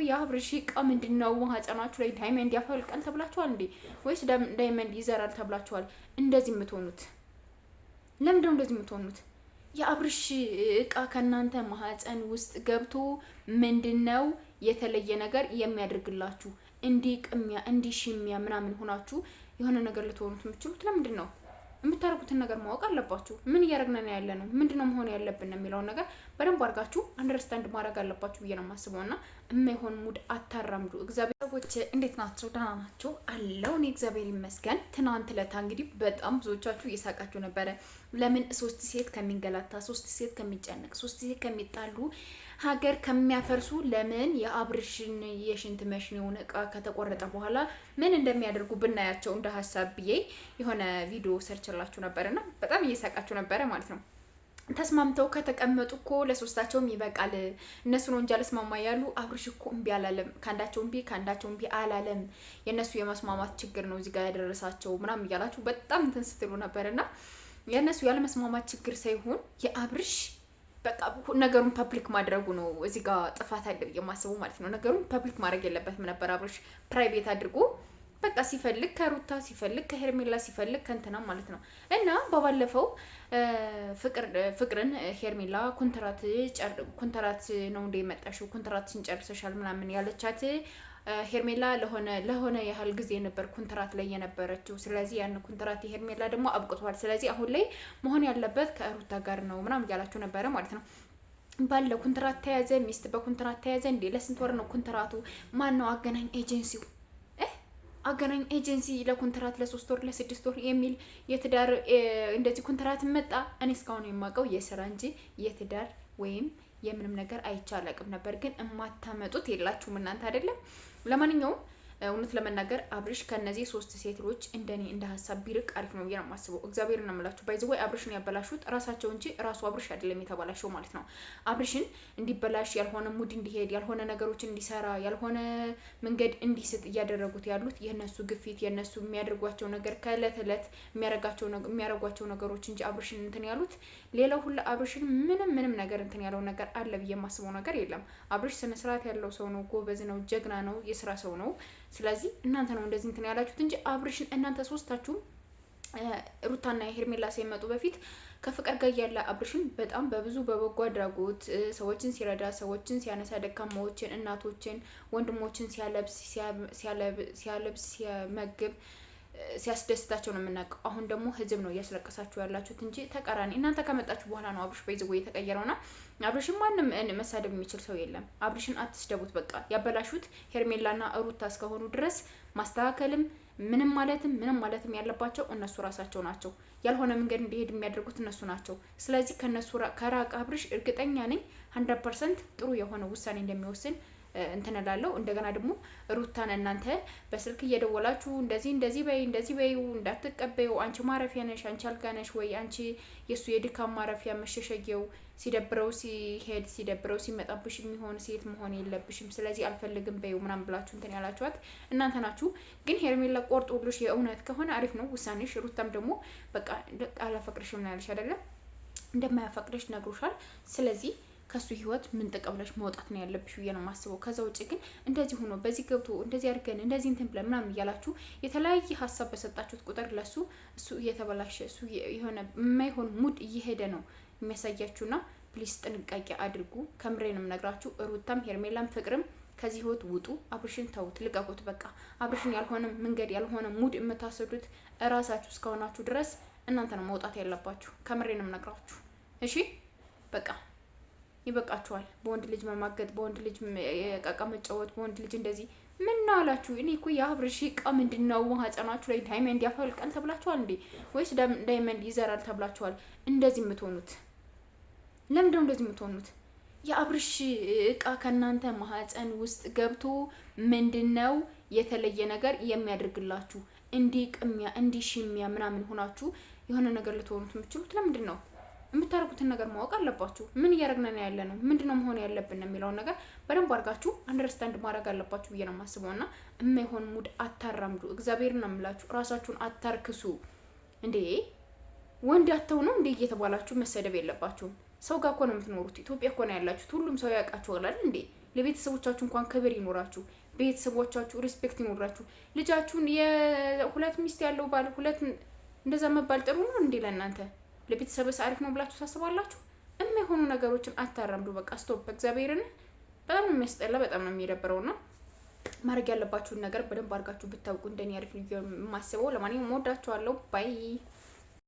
የአብርሽ ዕቃ ምንድነው? ማህፀናችሁ ላይ ዳይመንድ ያፈልቃል ተብላችኋል እንዴ? ወይስ ዳይመንድ ይዘራል ተብላችኋል? እንደዚህ የምትሆኑት ለምንድነው እንደዚህ የምትሆኑት? የአብርሽ ዕቃ ከእናንተ ማህፀን ውስጥ ገብቶ ምንድነው የተለየ ነገር የሚያደርግላችሁ? እንዲህ ቅሚያ እንዲህ ሽሚያ ምናምን ሆናችሁ የሆነ ነገር ልትሆኑት የምትችሉት ለምንድን ነው? የምታደርጉትን ነገር ማወቅ አለባችሁ። ምን እያደረግን ነው ያለ ነው? ምንድነው መሆን ያለብን የሚለውን ነገር በደንብ አድርጋችሁ አንደርስታንድ ማድረግ አለባችሁ ብዬ ነው የማስበው። እና የማይሆን ሙድ አታራምዱ። እግዚአብሔር ሰዎች እንዴት ናቸው? ደህና ናቸው አለው። እኔ እግዚአብሔር ይመስገን። ትናንት ለታ እንግዲህ በጣም ብዙዎቻችሁ እየሳቃችሁ ነበረ። ለምን ሶስት ሴት ከሚንገላታ፣ ሶስት ሴት ከሚጨነቅ፣ ሶስት ሴት ከሚጣሉ፣ ሀገር ከሚያፈርሱ ለምን የአብርሽን የሽንት መሽኔውን እቃ ከተቆረጠ በኋላ ምን እንደሚያደርጉ ብናያቸው እንደ ሀሳብ ብዬ የሆነ ቪዲዮ ሰርችላችሁ ነበርና በጣም እየሳቃችሁ ነበረ ማለት ነው። ተስማምተው ከተቀመጡ እኮ ለሶስታቸውም ይበቃል። እነሱ ነው እንጂ አልስማማ ያሉ። አብርሽ እኮ እምቢ አላለም። ከአንዳቸው እምቢ አላለም። የእነሱ የመስማማት ችግር ነው እዚህ ጋር ያደረሳቸው ምናምን እያላችሁ በጣም እንትን ስትሉ ነበርና የእነሱ ያለመስማማት ችግር ሳይሆን የአብርሽ በቃ ነገሩን ፐብሊክ ማድረጉ ነው እዚህ ጋር ጥፋት አለ ብዬ የማስበው ማለት ነው። ነገሩን ፐብሊክ ማድረግ የለበትም ነበር። አብርሽ ፕራይቬት አድርጎ በቃ ሲፈልግ ከሩታ ሲፈልግ ከሄርሜላ ሲፈልግ ከንትና ማለት ነው። እና በባለፈው ፍቅርን ሄርሜላ ኮንትራት ነው እንደ የመጣሽው ኮንትራትሽን ጨርሰሻል ምናምን ያለቻት ሄርሜላ ለሆነ ያህል ጊዜ ነበር ኮንትራት ላይ የነበረችው። ስለዚህ ያን ኮንትራት ሄርሜላ ደግሞ አብቅቷል። ስለዚህ አሁን ላይ መሆን ያለበት ከሩታ ጋር ነው ምናምን እያላችሁ ነበረ ማለት ነው። ባለ ኮንትራት ተያዘ፣ ሚስት በኮንትራት ተያዘ እንዴ? ለስንት ወር ነው ኮንትራቱ? ማን ነው አገናኝ ኤጀንሲው? አገናኝ ኤጀንሲ ለኮንትራት ለ3 ወር ለ6 ወር የሚል የትዳር እንደዚህ ኮንትራት መጣ። እኔ እስካሁን የማውቀው የስራ እንጂ የትዳር ወይም የምንም ነገር አይቻልም ነበር። ግን እማታመጡት የላችሁም እናንተ አይደለም። ለማንኛውም እውነት ለመናገር አብርሽ ከነዚህ ሶስት ሴቶች እንደኔ እንደ ሀሳብ ቢርቅ አሪፍ ነው ብዬ ነው የማስበው። እግዚአብሔር ነው የምላችሁ። ባይዘው አብርሽን ያበላሹት ራሳቸው እንጂ ራሱ አብርሽ አይደለም የተበላሸው ማለት ነው። አብርሽን እንዲበላሽ ያልሆነ ሙድ እንዲሄድ ያልሆነ ነገሮችን እንዲሰራ ያልሆነ መንገድ እንዲስት እያደረጉት ያሉት የነሱ ግፊት የነሱ የሚያደርጓቸው ነገር ከእለት እለት የሚያደርጓቸው ነገሮች እንጂ አብርሽን እንትን ያሉት ሌላው ሁሉ አብርሽን ምንም ነገር እንትን ያለው ነገር አለ ብዬ የማስበው ነገር የለም። አብርሽ ስነ ስርዓት ያለው ሰው ነው፣ ጎበዝ ነው፣ ጀግና ነው፣ የስራ ሰው ነው። ስለዚህ እናንተ ነው እንደዚህ እንትን ያላችሁት እንጂ አብርሽን እናንተ ሶስታችሁም ሩታና ሄርሜላ ሳይመጡ በፊት ከፍቅር ጋር ያለ አብርሽን በጣም በብዙ በበጎ አድራጎት ሰዎችን ሲረዳ፣ ሰዎችን ሲያነሳ፣ ደካማዎችን፣ እናቶችን፣ ወንድሞችን ሲያለብስ፣ ሲያመግብ ሲያስደስታቸው ነው የምናውቀው። አሁን ደግሞ ህዝብ ነው እያስለቀሳችሁ ያላችሁት እንጂ ተቃራኒ እናንተ ከመጣችሁ በኋላ ነው አብርሽ በይዘው የተቀየረውና አብርሽን ማንም መሳደብ የሚችል ሰው የለም። አብርሽን አትስደቡት። በቃ ያበላሹት ሄርሜላና ሩታ እስከሆኑ ድረስ ማስተካከልም ምንም ማለትም ያለባቸው እነሱ ራሳቸው ናቸው። ያልሆነ መንገድ እንዲሄድ የሚያደርጉት እነሱ ናቸው። ስለዚህ ከነሱ ከራቅ አብርሽ እርግጠኛ ነኝ 100% ጥሩ የሆነ ውሳኔ እንደሚወስን እንትን እላለሁ። እንደገና ደግሞ ሩታን እናንተ በስልክ እየደወላችሁ እንደዚህ በይ እንዳትቀበዩ፣ አንቺ ማረፊያ ነሽ፣ አንቺ አልጋ ነሽ ወይ አንቺ የሱ የድካም ማረፊያ መሸሸጊያው፣ ሲደብረው ሲሄድ ሲደብረው ሲመጣብሽ የሚሆን ሴት መሆን የለብሽም፣ ስለዚህ አልፈልግም በዩ ምናምን ብላችሁ እንትን ያላችኋት እናንተ ናችሁ። ግን ሄርሜላ ቆርጦልሽ የእውነት ከሆነ አሪፍ ነው ውሳኔሽ። ሩታም ደግሞ በቃ አላፈቅርሽም ነው ያለሽ አይደለም፣ እንደማያፈቅርሽ ነግሮሻል። ስለዚህ ከሱ ህይወት ምን ተቀብለሽ መውጣት ነው ያለብሽ ብዬ ነው የማስበው። ከዛ ውጭ ግን እንደዚህ ሆኖ በዚህ ገብቶ እንደዚህ አድርገን እንደዚህ እንትን ብለን ምናምን እያላችሁ የተለያየ ሀሳብ በሰጣችሁት ቁጥር ለሱ እሱ እየተበላሸ እሱ የሆነ የማይሆን ሙድ እየሄደ ነው የሚያሳያችሁና ፕሊስ ጥንቃቄ አድርጉ። ከምሬንም ነግራችሁ ሩታም ሄርሜላም ፍቅርም ከዚህ ህይወት ውጡ። አብርሽን ተውት፣ ልቀቁት። በቃ አብርሽን ያልሆነ መንገድ ያልሆነ ሙድ የምታሰዱት እራሳችሁ እስከሆናችሁ ድረስ እናንተ ነው መውጣት ያለባችሁ። ከምሬንም ነግራችሁ እሺ። በቃ ይበቃችኋል። በወንድ ልጅ መማገጥ፣ በወንድ ልጅ የቃቃ መጫወት፣ በወንድ ልጅ እንደዚህ ምን ነው አላችሁ? እኔ እኮ የአብርሽ ዕቃ ምንድነው? ማህፀናችሁ ላይ ዳይመንድ ያፈልቃል ተብላችኋል እንዴ? ወይስ ዳይመንድ ይዘራል ተብላችኋል? እንደዚህ የምትሆኑት ለምንድነው እንደዚህ የምትሆኑት? የአብርሽ ዕቃ ከእናንተ ማህፀን ውስጥ ገብቶ ምንድነው የተለየ ነገር የሚያደርግላችሁ? እንዲህ ቅሚያ እንዲህ ሽሚያ ምናምን ሆናችሁ የሆነ ነገር ልትሆኑት የምትችሉት ለምንድን ነው? የምታደርጉትን ነገር ማወቅ አለባችሁ። ምን እያደረግን ነው ያለ ነው? ምንድነው መሆን ያለብን የሚለውን ነገር በደንብ አድርጋችሁ አንደርስታንድ ማድረግ አለባችሁ ብዬ ነው የማስበውና የማይሆን ሙድ አታራምዱ። እግዚአብሔርን ነው የምላችሁ። ራሳችሁን አታርክሱ እንዴ! ወንድ አተው ነው እንዴ እየተባላችሁ መሰደብ የለባችሁም። ሰው ጋር እኮ ነው የምትኖሩት። ኢትዮጵያ እኮ ነው ያላችሁት። ሁሉም ሰው ያውቃችኋል አይደል እንዴ? ለቤተሰቦቻችሁ እንኳን ክብር ይኖራችሁ፣ ቤተሰቦቻችሁ ሪስፔክት ይኖራችሁ። ልጃችሁን የሁለት ሚስት ያለው ባል ሁለት እንደዛ መባል ጥሩ ነው እንዴ ለእናንተ? ለቤተሰብስ አሪፍ ነው ብላችሁ ታስባላችሁ? የማይሆኑ ነገሮችን አታራምዱ። በቃ ስቶፕ። እግዚአብሔርን በጣም ነው የሚያስጠላ፣ በጣም ነው የሚደብረው ነው። ማድረግ ያለባችሁን ነገር በደንብ አድርጋችሁ ብታውቁ እንደኔ አሪፍ ነው የማስበው። ለማንኛውም እወዳችኋለሁ። ባይ